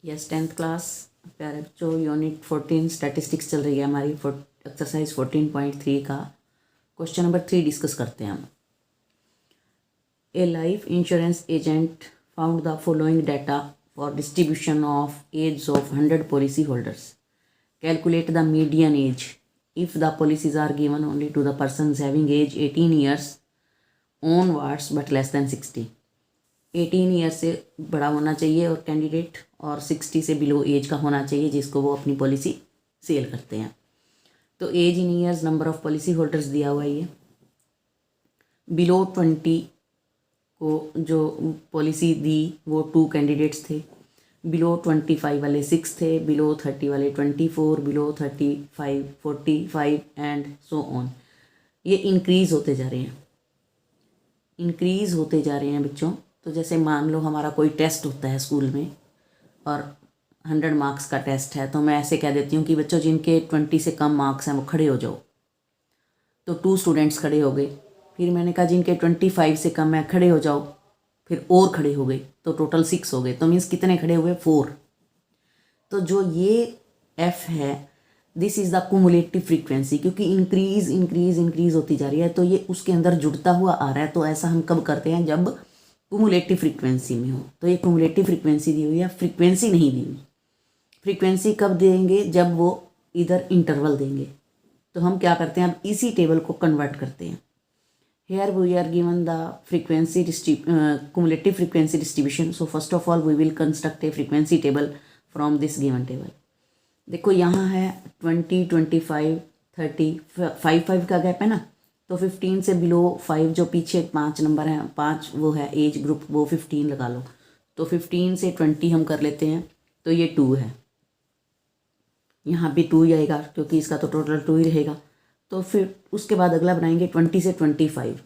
Yes 10th class प्यारे बच्चों, unit 14 statistics चल रही है हमारी। एक्सरसाइज 14.3 का क्वेश्चन नंबर 3 डिस्कस करते हैं हम। A life insurance agent found the following data for distribution of age of 100 policy holders. Calculate the median age if the policies are given only to the persons having age 18 years onwards but less than 60। 18 year से बड़ा होना चाहिए और candidate, और 60 से below as का होना चाहिए जिसको वो अपनी पॉलिसी सेल करते हैं। तो age in years, number of policy holders दिया हुआ है। ये बिलो 20 को जो पॉलिसी दी वो 2 कैंडिडेट्स थे, बिलो 25 वाले 6 थे, बिलो 30 वाले 24, बिलो 35 45 एंड सो ऑन। ये इंक्रीज़ होते जा रहे हैं बच्चों। तो जैसे मान लो हमारा कोई टेस्ट होता है स्कूल में और 100 मार्क्स का टेस्ट है, तो मैं ऐसे कह देती हूँ कि बच्चों जिनके 20 से कम मार्क्स हैं वो खड़े हो जाओ। तो 2 स्टूडेंट्स खड़े हो गए। फिर मैंने कहा जिनके 25 से कम है खड़े हो जाओ, फिर और खड़े हो गए, तो टोटल 6 हो गए। तो मीन्स कितने खड़े हुए? 4। तो जो ये एफ है, this is the cumulative frequency, क्योंकि इंक्रीज होती जा रही है, तो ये उसके अंदर जुड़ता हुआ आ रहा है। तो ऐसा हम कब करते हैं? जब कुमुलेटिव फ्रीक्वेंसी में हो। तो ये कुमुलेटिव फ्रीक्वेंसी दी हुई है, फ्रीक्वेंसी नहीं दी हुई। फ्रीक्वेंसी कब देंगे? जब वो इधर इंटरवल देंगे। तो हम क्या करते हैं, अब इसी टेबल को कन्वर्ट करते हैं। Here we are given the frequency cumulative frequency distribution. So first of all we will construct a frequency table from this given table. देखो यहाँ है 20, 25, 30, 5 का गैप है ना। तो 15 से बिलो 5 जो पीछे 5 नंबर हैं, 5 वो है एज ग्रुप, वो 15 लगा लो। तो 15 से 20 हम कर लेते हैं, तो ये 2 है। यहाँ भी 2 ही आएगा क्योंकि इसका तो टोटल 2 ही रहेगा। तो फिर उसके बाद अगला बनाएंगे 20 से 25।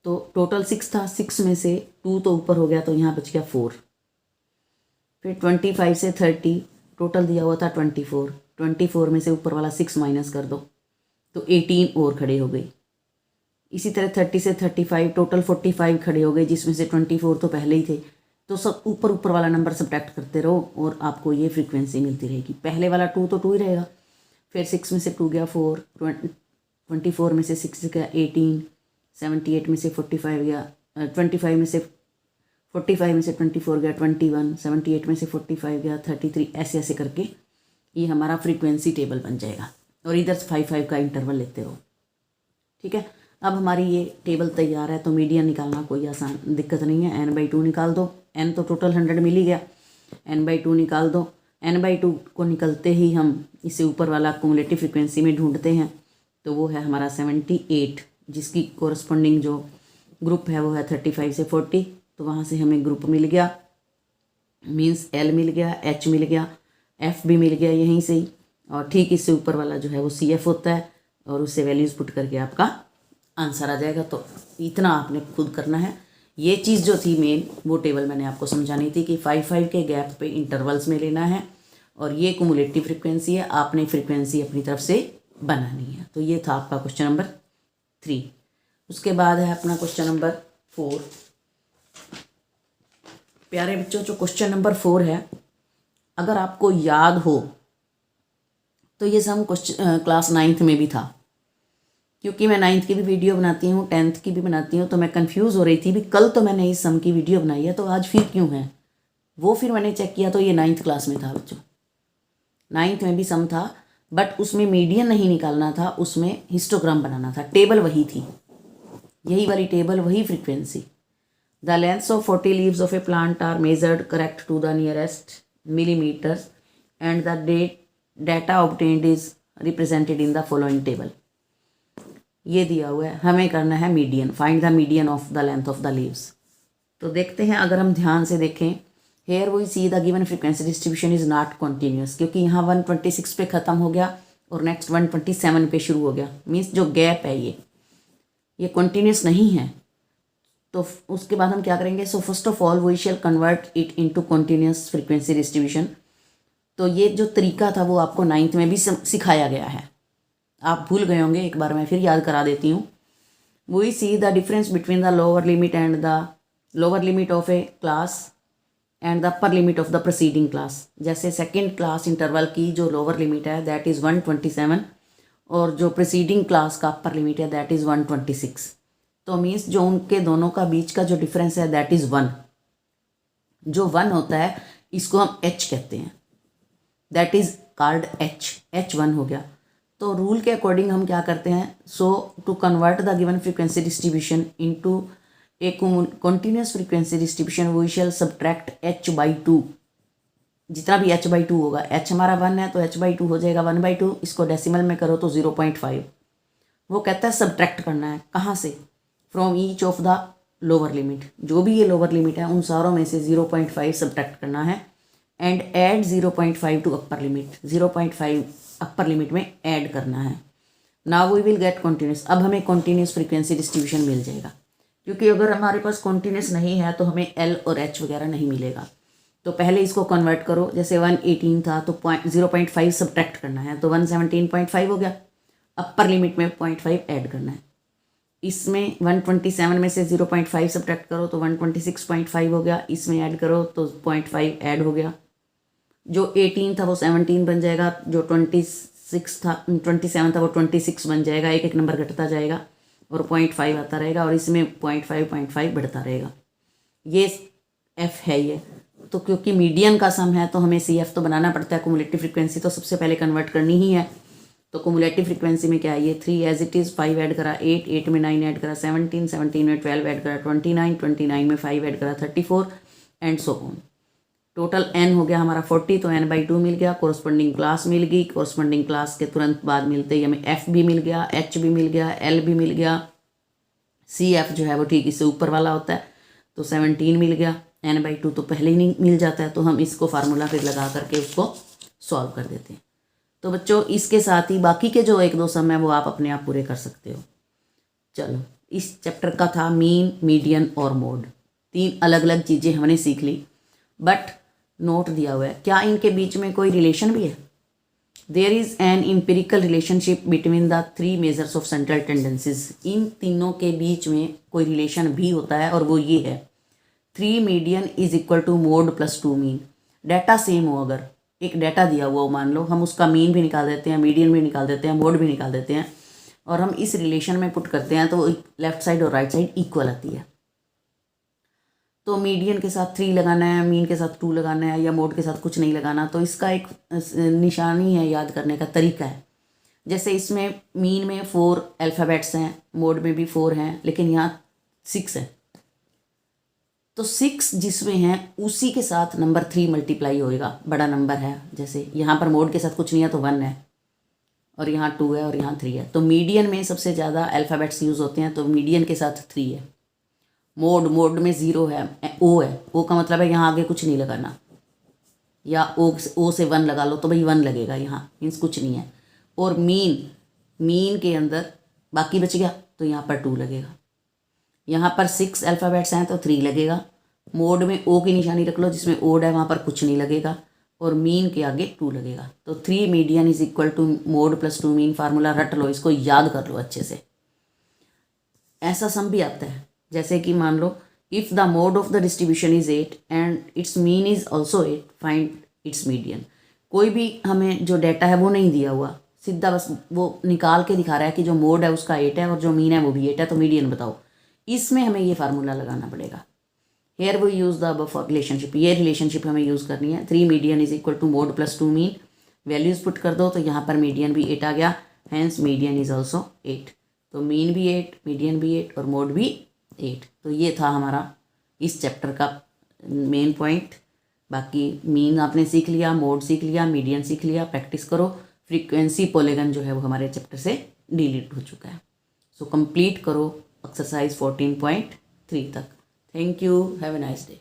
तो टोटल 6 था, 6 में से 2 तो ऊपर हो गया, तो यहाँ बच गया 4। फिर 25 से 30, टोटल दिया हुआ था 24। 24 में से ऊपर वाला 6 माइनस कर दो, तो 18 और खड़े हो गए। इसी तरह 30 से 35, टोटल 45 खड़े हो गए, जिसमें से 24 तो पहले ही थे। तो सब ऊपर वाला नंबर सब्ट्रैक्ट करते रहो और आपको ये फ्रीक्वेंसी मिलती रहेगी। पहले वाला 2 तो 2 ही रहेगा। फिर 6 में से 2 गया 4, 24 में से 6 गया 18, 78 में से 45 गया, 25 में से 45 में से 24 गया 21, 78 में से 45 गया 33। ऐसे ऐसे करके ये हमारा फ्रीक्वेंसी टेबल बन जाएगा। और इधर 5 का इंटरवल लेते रहो। ठीक है, अब हमारी ये टेबल तैयार है। तो मीडियन निकालना कोई आसान दिक्कत नहीं है। n/2 निकाल दो। n तो टोटल 100 मिल ही गया, n/2 निकाल दो। n/2 को निकलते ही हम इसे ऊपर वाला कुमुलेटिव फ्रीक्वेंसी में ढूंढते हैं, तो वो है हमारा 78, जिसकी कोरस्पॉन्डिंग जो ग्रुप है वो है 35 से 40। तो वहाँ से हमें ग्रुप मिल गया, मीन्स L मिल गया, H मिल गया, F भी मिल गया यहीं से ही। और ठीक इससे ऊपर वाला जो है वो CF होता है, और उससे वैल्यूज़ पुट करके आपका आंसर आ जाएगा। तो इतना आपने खुद करना है। ये चीज़ जो थी मेन, वो टेबल मैंने आपको समझानी थी कि 5 के गैप पे इंटरवल्स में लेना है, और ये कुमुलेटिव फ्रीक्वेंसी है, आपने फ्रीक्वेंसी अपनी तरफ से बनानी है। तो ये था आपका क्वेश्चन नंबर 3। उसके बाद है अपना क्वेश्चन नंबर 4। प्यारे बच्चों, जो क्वेश्चन नंबर 4 है, अगर आपको याद हो तो ये सम क्वेश्चन क्लास 9th में भी था। क्योंकि मैं 9th की भी वीडियो बनाती हूँ, 10th की भी बनाती हूँ, तो मैं कंफ्यूज हो रही थी भी कल तो मैंने इस सम की वीडियो बनाई है, तो आज फिर क्यों है वो। फिर मैंने चेक किया तो ये 9th क्लास में था बच्चों। 9th में भी सम था, बट उसमें मीडियन नहीं निकालना था, उसमें हिस्टोग्राम बनाना था। टेबल वही थी, यही वाली टेबल, वही frequency. The lengths of 40 leaves of a plant are measured correct to the nearest millimeters and the data obtained is represented in the following table। ये दिया हुआ है, हमें करना है median, find the median of the length of the leaves. तो देखते हैं, अगर हम ध्यान से देखें, here we see the given frequency distribution is not continuous, क्योंकि यहाँ 126 पे ख़त्म हो गया और नेक्स्ट 127 पे शुरू हो गया। मीन्स जो गैप है ये कॉन्टीन्यूस नहीं है। तो उसके बाद हम क्या करेंगे? So first of all we shall convert it into continuous frequency distribution. तो ये जो तरीका था वो आपको 9th में भी सिखाया गया है, आप भूल गए होंगे, एक बार मैं फिर याद करा देती हूँ। We see the difference between the lower limit and the lower limit of a class and the upper limit of the proceeding class. जैसे सेकेंड क्लास इंटरवल की जो लोअर लिमिट है दैट इज़ 127 और जो प्रोसीडिंग क्लास का upper limit है that is 126। तो means जो उनके दोनों का बीच का जो डिफरेंस है दैट इज़ 1। जो 1 होता है इसको हम h कहते हैं, दैट इज़ कॉल्ड h1 हो गया। तो रूल के अकॉर्डिंग हम क्या करते हैं, so to convert the given frequency distribution into a continuous frequency distribution we shall subtract h/2। जितना भी h/2 होगा, h हमारा 1 है तो h/2 हो जाएगा 1/2। इसको डेसिमल में करो तो 0.5। वो कहता है सब्ट्रैक्ट करना है कहाँ से, from each of the lower limit. जो भी ये लोअर लिमिट है उन सारों में से 0.5 सब्ट्रैक्ट करना है and add 0.5 to upper limit. 0.5 upper limit में ऐड करना है। Now we will get continuous. अब हमें कॉन्टिन्यूस फ्रीक्वेंसी डिस्ट्रीब्यूशन मिल जाएगा, क्योंकि अगर हमारे पास कॉन्टिन्यूस नहीं है तो हमें एल और एच वगैरह नहीं मिलेगा। तो पहले इसको कन्वर्ट करो, जैसे 118 था तो 0.5 सब्ट्रैक्ट करना है तो 117.5 हो गया। अपर लिमिट में 0.5 ऐड करना है। इसमें 127 में से 0.5 सब्ट्रैक्ट करो तो 126.5 हो गया। इसमें ऐड करो तो 0.5 ऐड हो गया। जो 18 था वो 17 बन जाएगा, जो 27 था वो 26 बन जाएगा। एक एक नंबर घटता जाएगा और 0.5 आता रहेगा और इसमें 0.5 बढ़ता रहेगा। ये एफ है ये। तो क्योंकि मीडियन का सम है तो हमें सी एफ तो बनाना पड़ता है। कुमुलेटिव फ्रीक्वेंसी तो सबसे पहले कन्वर्ट करनी ही है। तो कुमुलेटिव फ्रीक्वेंसी में क्या है, ये 3 एज इट इज़, 5 ऐड करा 8, 8 में 9 ऐड करा 17, 17 में 12 ऐड करा 29, 29 में 5 ऐड करा 34 and so on. Total n हो गया हमारा 40, तो n/2 मिल गया। कोरस्पॉन्डिंग क्लास मिल गई। कोरस्पॉन्डिंग क्लास के तुरंत बाद मिलते ही हमें f भी मिल गया, h भी मिल गया, l भी मिल गया। CF जो है वो ठीक इससे ऊपर वाला होता है तो 17 मिल गया। n/2 तो पहले ही नहीं मिल जाता है, तो हम इसको फार्मूला फिर लगा करके उसको सॉल्व कर देते हैं। तो बच्चों इसके साथ ही बाकी के जो 1-2 सम है वो आप अपने आप पूरे कर सकते हो। चलो, इस चैप्टर का था मीन, मीडियन और मोड। 3 अलग अलग चीज़ें हमने सीख ली, बट नोट दिया हुआ है क्या इनके बीच में कोई रिलेशन भी है। There is an empirical relationship between the 3 measures of central tendencies. इन तीनों के बीच में कोई रिलेशन भी होता है और वो ये है 3 median is equal to mode plus 2 mean. Data same हो, अगर एक डाटा दिया हुआ हो मान लो, हम उसका मीन भी निकाल देते हैं, मीडियन भी निकाल देते हैं, मोड भी निकाल देते हैं और हम इस रिलेशन में पुट करते हैं तो लेफ्ट साइड और राइट साइड इक्वल आती है। तो मीडियन के साथ 3 लगाना है, मीन के साथ 2 लगाना है या मोड के साथ कुछ नहीं लगाना। तो इसका एक निशानी है, याद करने का तरीका है। जैसे इसमें मीन में 4 अल्फ़ाबेट्स हैं, मोड में भी 4 हैं, लेकिन यहाँ 6 है। तो 6 जिसमें है उसी के साथ नंबर 3 मल्टीप्लाई होएगा, बड़ा नंबर है। जैसे यहाँ पर मोड के साथ कुछ नहीं है तो 1 है और यहाँ 2 है और यहाँ 3 है। तो मीडियन में सबसे ज़्यादा अल्फ़ाबेट्स यूज़ होते हैं, तो मीडियन के साथ 3 है। मोड में 0 है, ओ है। ओ का मतलब है यहाँ आगे कुछ नहीं लगाना, या ओ से 1 लगा लो तो भाई 1 लगेगा, यहाँ मीन्स कुछ नहीं है। और मीन के अंदर बाकी बच गया तो यहाँ पर 2 लगेगा। यहाँ पर 6 अल्फ़ाबेट्स हैं तो 3 लगेगा। मोड में ओ की निशानी रख लो, जिसमें ओड है वहाँ पर कुछ नहीं लगेगा और मीन के आगे 2 लगेगा। तो 3 median is equal to mode plus 2 mean. Formula रट लो, इसको याद कर लो अच्छे से। ऐसा सम भी आता है, जैसे कि मान लो if the mode of the distribution is 8 and its mean is also 8, find its median. कोई भी हमें जो डाटा है वो नहीं दिया हुआ, सीधा बस वो निकाल के दिखा रहा है कि जो मोड है उसका 8 है और जो मीन है वो भी 8 है, तो मीडियन बताओ। इसमें हमें ये फार्मूला लगाना पड़ेगा। Here we use the above relationship. ये रिलेशनशिप हमें यूज़ करनी है। 3 median is equal to mode plus 2 mean. Values put कर दो तो यहाँ पर मीडियन भी 8 आ गया, हैंस मीडियन इज ऑल्सो 8। तो मीन भी 8, मीडियन भी 8 और मोड भी 8। तो ये था हमारा इस चैप्टर का मेन पॉइंट। बाकी मीन आपने सीख लिया, मोड सीख लिया, मीडियन सीख लिया, प्रैक्टिस करो। फ्रीक्वेंसी पॉलीगन जो है वो हमारे चैप्टर से डिलीट हो चुका है। सो कंप्लीट करो एक्सरसाइज 14.3 तक। Thank you, have a nice day.